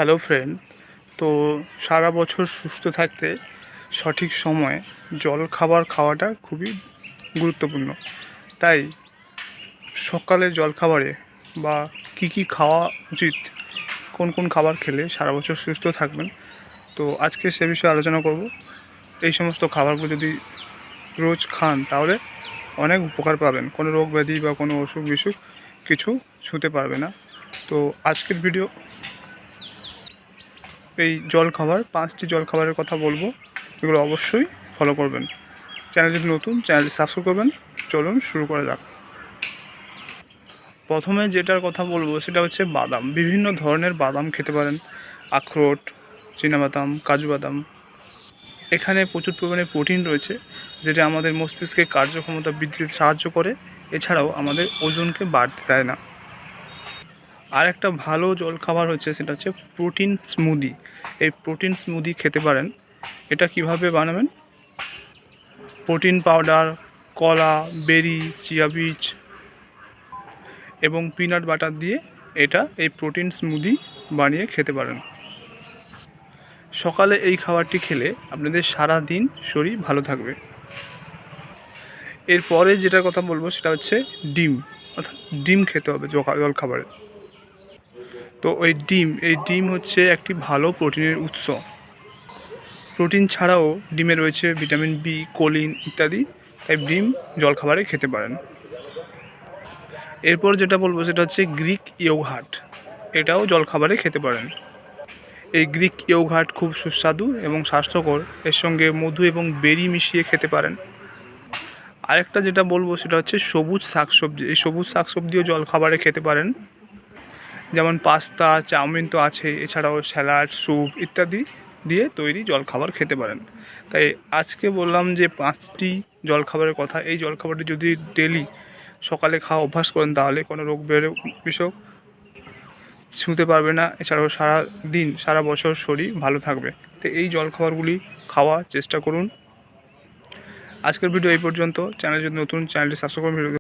Hello friend. তো সারা বছর সুস্থ থাকতে সঠিক সময়ে জল খাওয়াটা খুবই গুরুত্বপূর্ণ। তাই সকালে জল খাবারে বা কি খাওয়া উচিত, কোন কোন খাবার খেলে সারা বছর সুস্থ থাকবেন, তো আজকে সে বিষয়ে আলোচনা করব। এই সমস্ত খাবারগুলো যদি রোজ খান তাহলে অনেক উপকার পাবেন, কোনো রোগ ব্যাধি বা কোনো অসুখ বিসুখ কিছু ছুঁতে পারবে না। তো আজকের ভিডিও এই জলখাবার 5টি জলখাবারের কথা বলবো, এগুলো অবশ্যই ফলো করবেন। চ্যানেল যদি নতুন, চ্যানেলটি সাবস্ক্রাইব করবেন। চলুন শুরু করা যাক। প্রথমে যেটার কথা বলবো সেটা হচ্ছে বাদাম। বিভিন্ন ধরনের বাদাম খেতে পারেন, আখরোট, চীনাবাদাম, কাজু বাদাম। এখানে প্রচুর পরিমাণে প্রোটিন রয়েছে, যেটা আমাদের মস্তিষ্কের কার্যক্ষমতা বৃদ্ধিতে সাহায্য করে, এছাড়াও আমাদের ওজনকে বাড়তে দেয় না। আর একটা ভালো জলখাবার হচ্ছে সেটা হচ্ছে প্রোটিন স্মুদি। এই প্রোটিন স্মুদি খেতে পারেন। এটা কিভাবে বানাবেন? প্রোটিন পাউডার, কলা, বেরি, চিয়া বীজ এবং পিনাট বাটার দিয়ে এই প্রোটিন স্মুদি বানিয়ে খেতে পারেন। সকালে এই খাবারটি খেলে আপনাদের সারা দিন শরীর ভালো থাকবে। এরপরে যেটার কথা বলবো সেটা হচ্ছে ডিম, অর্থাৎ ডিম খেতে হবে জলখাবারে। তো এই ডিম হচ্ছে একটি ভালো প্রোটিনের উৎস। প্রোটিন ছাড়াও ডিমে রয়েছে ভিটামিন বি, কোলিন ইত্যাদি, তাই ডিম জলখাবারে খেতে পারেন। এরপর যেটা বলবো সেটা হচ্ছে গ্রিক ইয়োগার্ট। এটাও জলখাবারে খেতে পারেন। এই গ্রিক ইয়োগার্ট খুব সুস্বাদু এবং স্বাস্থ্যকর। এর সঙ্গে মধু এবং বেরি মিশিয়ে খেতে পারেন। আরেকটা যেটা বলবো সেটা হচ্ছে সবুজ শাকসবজি। এই সবুজ শাকসবজিও জলখাবারে খেতে পারেন, যেমন পাস্তা, চাউমিন তো আছে, এছাড়াও স্যালাড, স্যুপ ইত্যাদি দিয়ে তৈরি জলখাবার খেতে পারেন। তাই আজকে বললাম যে 5টি জলখাবারের কথা। এই জলখাবারটি যদি ডেলি সকালে খাওয়া অভ্যাস করেন তাহলে কোনো রোগ বিসুখ ছুঁতে পারবে না, এছাড়াও সারা দিন সারা বছর শরীর ভালো থাকবে। তো এই জলখাবারগুলি খাওয়ার চেষ্টা করুন। আজকের ভিডিও এই পর্যন্ত। চ্যানেল যদি নতুন, চ্যানেলটি সাবস্ক্রাইব করুন।